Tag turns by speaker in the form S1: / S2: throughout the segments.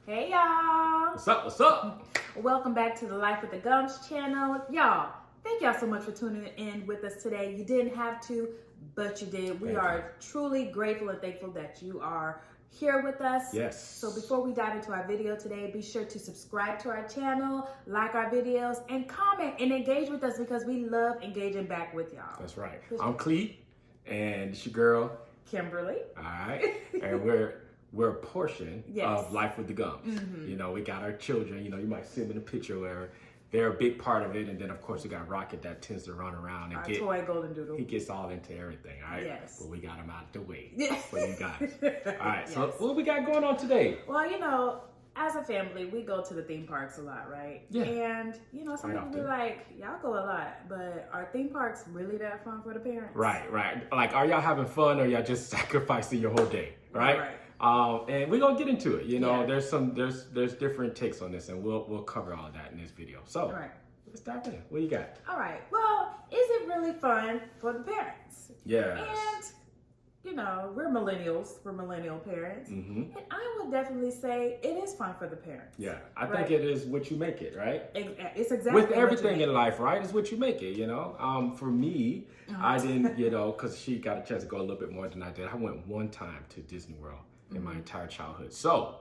S1: Hey y'all!
S2: What's up? What's up?
S1: Welcome back to the Life with the Gumbs channel. Y'all, thank y'all so much for tuning in with us today. You didn't have to, but you did. We are truly grateful and thankful that you are here with us.
S2: Yes.
S1: So before we dive into our video today, be sure to subscribe to our channel, like our videos, and comment and engage with us because we love engaging back with y'all.
S2: That's right. I'm Clee, and it's your girl,
S1: Kimberly.
S2: All right. And we're a portion of Life with the Gumbs. You know, we got our children. You know, you might see them in a picture where they're a big part of it. And then, of course, we got Rocket that tends to run around and
S1: toy golden doodle.
S2: He gets all into everything, all right?
S1: Yes.
S2: But we got him out the way for you guys. All right. So what we got going on today?
S1: Well, you know, as a family, we go to the theme parks a lot, right?
S2: Yeah.
S1: And, you know, some people be like, y'all go a lot, but are theme parks really that fun for the parents?
S2: Right. Like, are y'all having fun or y'all just sacrificing your whole day, right? And we're gonna get into it. You know, there's different takes on this, and we'll cover all that in this video. So let's dive in. What you got?
S1: All right. Well, is it really fun for the parents?
S2: Yes.
S1: And you know, we're millennials. We're millennial parents, and I would definitely say it is fun for the parents.
S2: Yeah, I think it is what you make it, right?
S1: It's exactly
S2: with everything in life, right? It's what you make it. You know, for me, I didn't, you know, because she got a chance to go a little bit more than I did. I went one time to Disney World in my entire childhood, so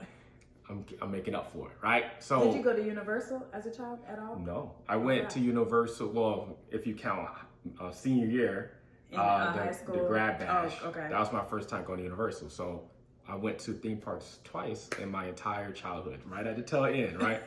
S2: I'm making up for it, right? So
S1: did you go to Universal as a child at all?
S2: No, I went to Universal. Well, if you count senior year.
S1: High school?
S2: The grad bash.
S1: Oh, okay.
S2: That was my first time going to Universal. So I went to theme parks twice in my entire childhood, right at the tail end, right?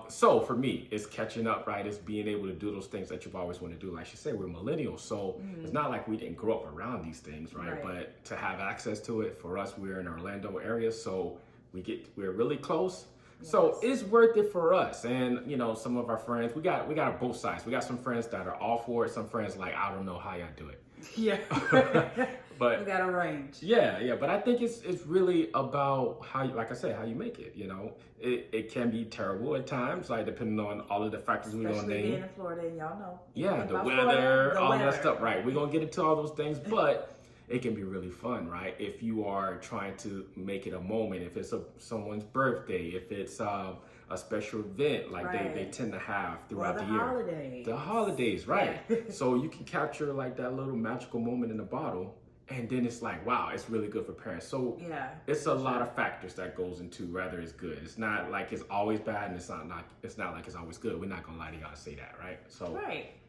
S2: So for me, it's catching up, right? It's being able to do those things that you've always wanted to do. Like she said, we're millennials, so it's not like we didn't grow up around these things, right? But to have access to it, for us, we're in Orlando area, so we're really close. Yes. So it's worth it for us. And you know, some of our friends, we got both sides. We got some friends that are all for it. Some friends like, I don't know how y'all do it.
S1: Yeah.
S2: But
S1: we got a range.
S2: Yeah. But I think it's really about how you, like I said, how you make it. You know, it can be terrible at times, like depending on all of the factors we're gonna name.
S1: Especially being in Florida, and y'all know.
S2: Yeah, the weather, all that stuff. Right. We're gonna get into all those things, but it can be really fun, right? If you are trying to make it a moment, if it's someone's birthday, if it's a special event like they tend to have throughout the year.
S1: Holidays.
S2: The holidays, right? So you can capture like that little magical moment in a bottle, and then it's like, wow, it's really good for parents. So it's a lot of factors that goes into whether it's good. It's not like it's always bad, and it's not like it's always good. We're not gonna lie to y'all and say that, right? So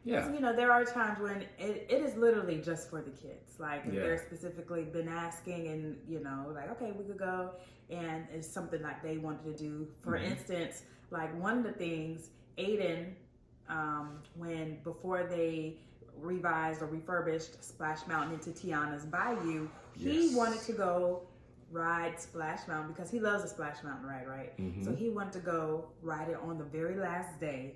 S1: yeah, you know, there are times when it is literally just for the kids. Like if they're specifically been asking, and you know, like okay, we could go, and it's something like they wanted to do. For instance, like one of the things, Aiden, before they revised or refurbished Splash Mountain into Tiana's Bayou, he wanted to go ride Splash Mountain because he loves the Splash Mountain ride, right? So he wanted to go ride it on the very last day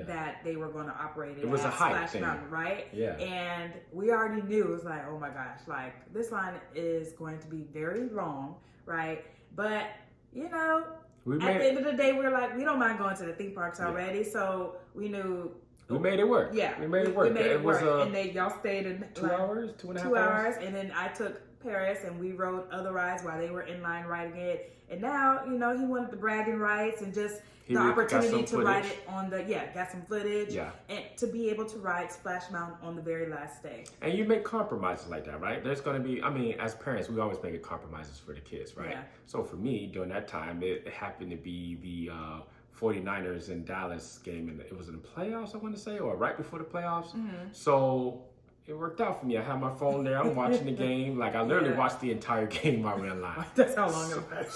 S1: that they were going to operate it. It was a hike Splash Mountain, right? Yeah. And we already knew, it was like, oh my gosh, like this line is going to be very long, right? But, you know, at the end of the day, we're like, we don't mind going to the theme parks already, so we knew.
S2: We made it work.
S1: Yeah,
S2: we made it work.
S1: We made it work. And y'all stayed in
S2: 2 hours, 2.5 hours.
S1: 2 hours, and then I took Paris, and we rode other rides while they were in line riding it. And now, you know, he wanted the bragging rights and just the opportunity to ride it on got some footage. Yeah. And to be able to ride Splash Mountain on the very last day. And
S2: you make compromises like that, right? There's going to be, I mean, as parents, we always make compromises for the kids, right? Yeah. So for me, during that time, it happened to be the 49ers in Dallas game, and it was in the playoffs, I want to say, or right before the playoffs. So it worked out for me. I had my phone there. I'm watching the game. Like I literally watched the entire game while we were in line.
S1: That's how long it was.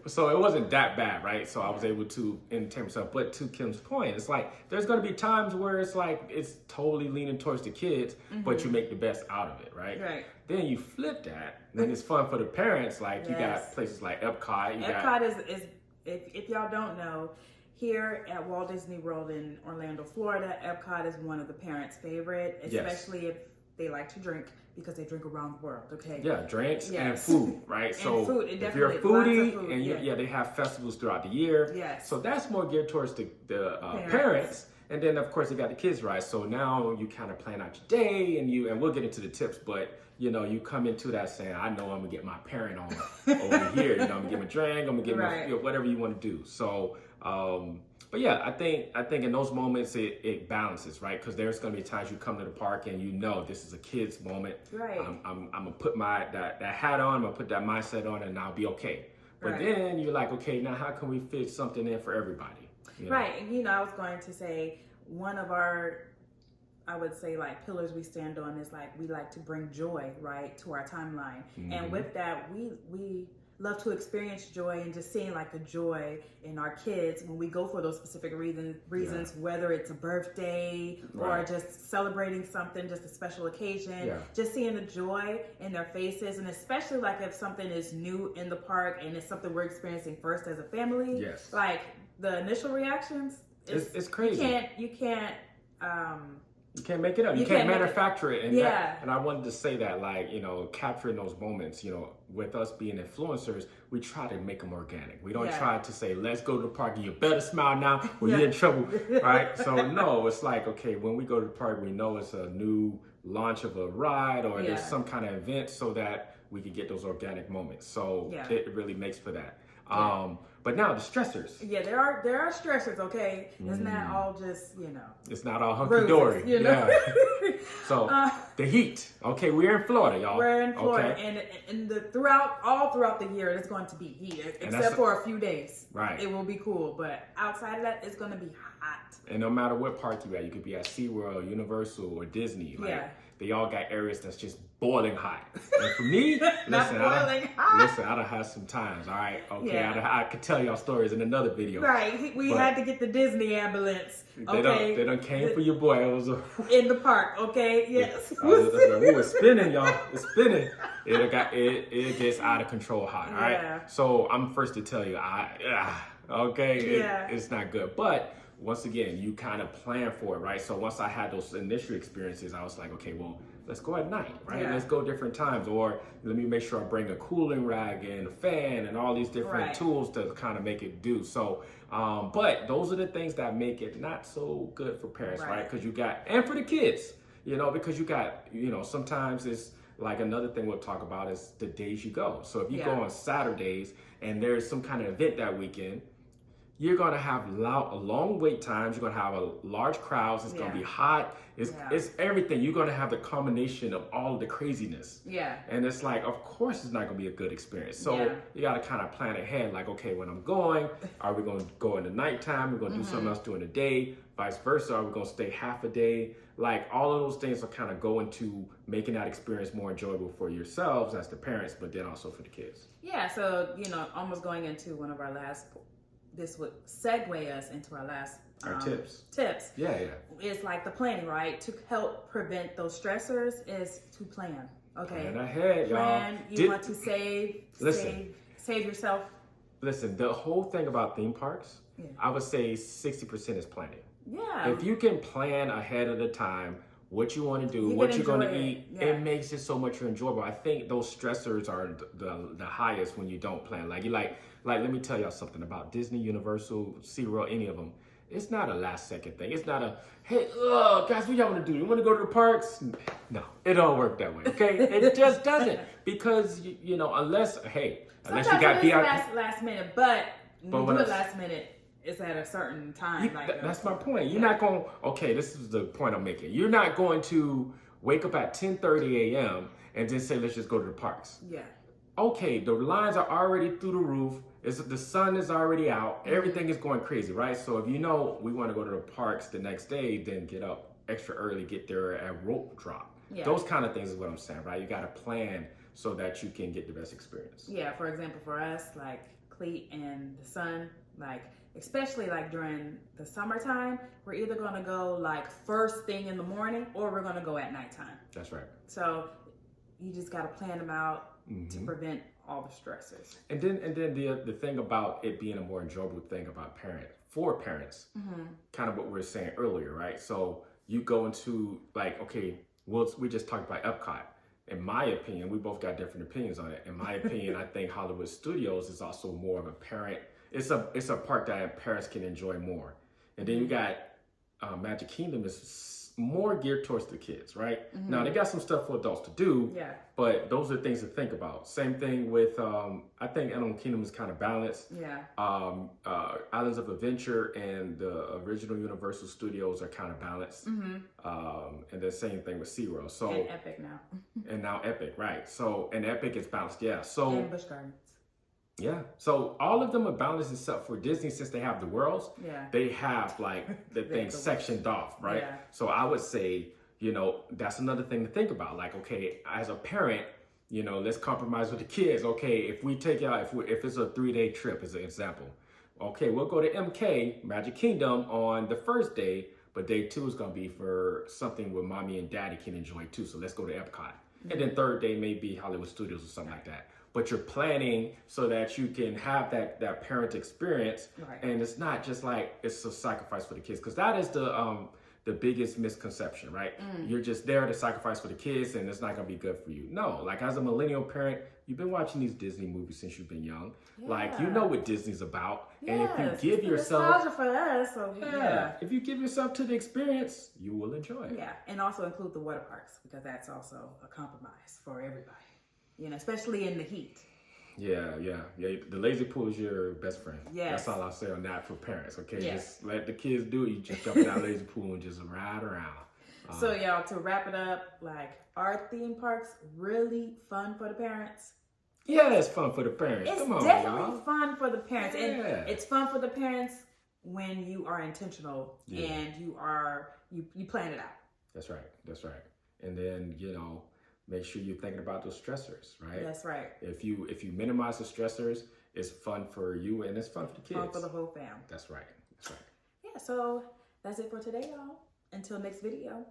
S2: So it wasn't that bad, right? So I was able to entertain myself. But to Kim's point, it's like there's going to be times where it's like it's totally leaning towards the kids, but you make the best out of it, right?
S1: Right.
S2: Then you flip that, then it's fun for the parents. Like you got places like Epcot.
S1: Epcot is if y'all don't know, here at Walt Disney World in Orlando, Florida, Epcot is one of the parents' favorite, especially if they like to drink, because they drink around the world, okay?
S2: Yeah, drinks and food, right?
S1: So food,
S2: if you're a foodie, and they have festivals throughout the year. Yes. So that's more geared towards the parents. And then, of course, you got the kids, right? So now you kind of plan out your day, and we'll get into the tips, but you know, you come into that saying, I know I'm gonna get my parent on over here. You know, I'm gonna get my drink, I'm gonna get my, you know, whatever you want to do. So, but yeah, I think in those moments it balances, right? Because there's gonna be times you come to the park and you know this is a kid's moment.
S1: Right.
S2: I'm gonna put that hat on, I'm gonna put that mindset on, and I'll be okay. But then you're like, okay, now how can we fit something in for everybody? You know?
S1: Right. And, you know, I was going to say one of our, I would say, like, pillars we stand on is like we like to bring joy, right, to our timeline. And with that, we love to experience joy and just seeing like the joy in our kids when we go for those specific reasons, whether it's a birthday or just celebrating something, just a special occasion, just seeing the joy in their faces. And especially like if something is new in the park and it's something we're experiencing first as a family, like the initial reactions,
S2: it's crazy.
S1: You can't
S2: make it up. You can't manufacture it. And and I wanted to say that, like, you know, capturing those moments, you know, with us being influencers, we try to make them organic. We don't try to say, let's go to the park and you better smile now or you're in trouble, right? So no, it's like, okay, when we go to the park, we know it's a new launch of a ride or there's some kind of event so that we can get those organic moments. So it really makes for that. But now the stressors.
S1: Yeah, there are stressors, okay? It's not all just, you know.
S2: It's not all hunky-dory. You know? So the heat. Okay, we're in Florida, y'all.
S1: We're in Florida. And all throughout the year, it's going to be heat. Except for a few days. Right. It will be cool. But outside of that, it's going to be hot.
S2: And no matter what park you're at, you could be at SeaWorld, Universal, or Disney. Like, they all got areas that's just boiling hot. And for me, listen, I done had some times, all right? Okay, I could tell y'all stories in another video.
S1: Right, we had to get the Disney ambulance, okay?
S2: They done came for your boy. It was
S1: in the park, okay? Yes.
S2: We were spinning, y'all. It's spinning. It gets out of control hot, all right? So I'm first to tell you, it's not good. But once again, you kind of plan for it, right? So once I had those initial experiences, I was like, okay, well, let's go at night, right? Let's go different times. Or let me make sure I bring a cooling rag and a fan and all these different tools to kind of make it do. So, but those are the things that make it not so good for parents, right? Because and for the kids, you know, because you got, you know, sometimes it's like another thing we'll talk about is the days you go. So if you go on Saturdays and there's some kind of event that weekend, you're going to have long wait times. You're going to have large crowds. It's going to be hot. It's everything. You're going to have the combination of all of the craziness. Yeah. And it's like, of course, it's not going to be a good experience. So you got to kind of plan ahead. Like, okay, when I'm going, are we going to go in the nighttime? We're going to do something else during the day. Vice versa. Are we going to stay half a day? Like, all of those things are kind of going to making that experience more enjoyable for yourselves as the parents, but then also for the kids.
S1: Yeah. So, you know, almost going into one of our last this would segue us into our last tips. Yeah. It's like the planning, right? To help prevent those stressors is to plan. Okay.
S2: Plan ahead, y'all.
S1: You want to save yourself.
S2: Listen, the whole thing about theme parks, I would say 60% is planning.
S1: Yeah.
S2: If you can plan ahead of the time what you want to do, what you're going to eat, it makes it so much more enjoyable. I think those stressors are the highest when you don't plan. Like, let me tell y'all something about Disney, Universal, SeaWorld, any of them. It's not a last second thing. It's not hey, guys, what y'all want to do? You want to go to the parks? No, it don't work that way, okay? It just doesn't. Because, you know, unless you got VIP.
S1: Last minute, but when you do it last minute, it's at a certain time.
S2: That's my point. You're not going, okay, this is the point I'm making. You're not going to wake up at 10:30 a.m. and then say, let's just go to the parks. Yeah. Okay, the lines are already through the roof. The sun is already out. Everything is going crazy, right? So if you know we want to go to the parks the next day, then get up extra early, get there at rope drop. Yeah. Those kind of things is what I'm saying, right? You got to plan so that you can get the best experience.
S1: Yeah, for example, for us, like Cleet and the son, like especially like during the summertime, we're either going to go like first thing in the morning or we're going to go at nighttime.
S2: That's right.
S1: So you just got to plan them out to prevent all the stressors.
S2: And then the thing about it being a more enjoyable thing about for parents, kind of what we were saying earlier, right? So you go into like, okay, we just talked about Epcot. In my opinion, we both got different opinions on it. In my opinion, I think Hollywood Studios is also more of a parent. It's a park that parents can enjoy more. And then you got Magic Kingdom is more geared towards the kids, right? Now they got some stuff for adults to do, but those are things to think about. Same thing with I think Animal Kingdom is kind of balanced. Islands of Adventure and the original Universal Studios are kind of balanced, and the same thing with SeaWorld. So
S1: and Epic now,
S2: and now Epic, right? So and Epic is balanced, So
S1: and Busch Gardens.
S2: Yeah, so all of them are balanced except for Disney, since they have the worlds. They have like the things sectioned off, right? So I would say, you know, that's another thing to think about. Like, okay, as a parent, you know, let's compromise with the kids. Okay, if we take out, if it's a 3-day trip, as an example, okay, we'll go to MK, Magic Kingdom, on the first day, but day 2 is going to be for something where mommy and daddy can enjoy too. So let's go to Epcot. And then third day may be Hollywood Studios or something like that. But you're planning so that you can have that parent experience, and it's not just like it's a sacrifice for the kids, because that is the biggest misconception, right? You're just there to sacrifice for the kids, and it's not gonna be good for you. No, like as a millennial parent, you've been watching these Disney movies since you've been young. Like you know what Disney's about, and if you give yourself
S1: for us,
S2: if you give yourself to the experience, you will enjoy it.
S1: And also include the water parks, because that's also a compromise for everybody. You know, especially in the heat.
S2: Yeah. The lazy pool is your best friend. That's all I'll say on that for parents. Okay, just let the kids do it. You just jump in that lazy pool and just ride around.
S1: So y'all, to wrap it up, like, are theme parks really fun for the parents?
S2: Yeah, it's fun for the parents.
S1: It's
S2: Come on,
S1: definitely
S2: y'all.
S1: fun for the parents, and it's fun for the parents when you are intentional and you plan it out. That's
S2: right. And then, you know, make sure you're thinking about those stressors, right?
S1: That's right.
S2: If you minimize the stressors, it's fun for you and it's fun for the kids.
S1: Fun for the whole fam.
S2: That's right.
S1: Yeah, so that's it for today, y'all. Until next video,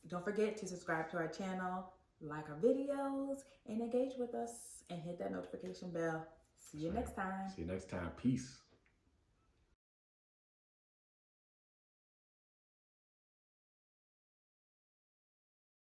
S1: don't forget to subscribe to our channel, like our videos, and engage with us, and hit that notification bell. See you next time.
S2: Peace.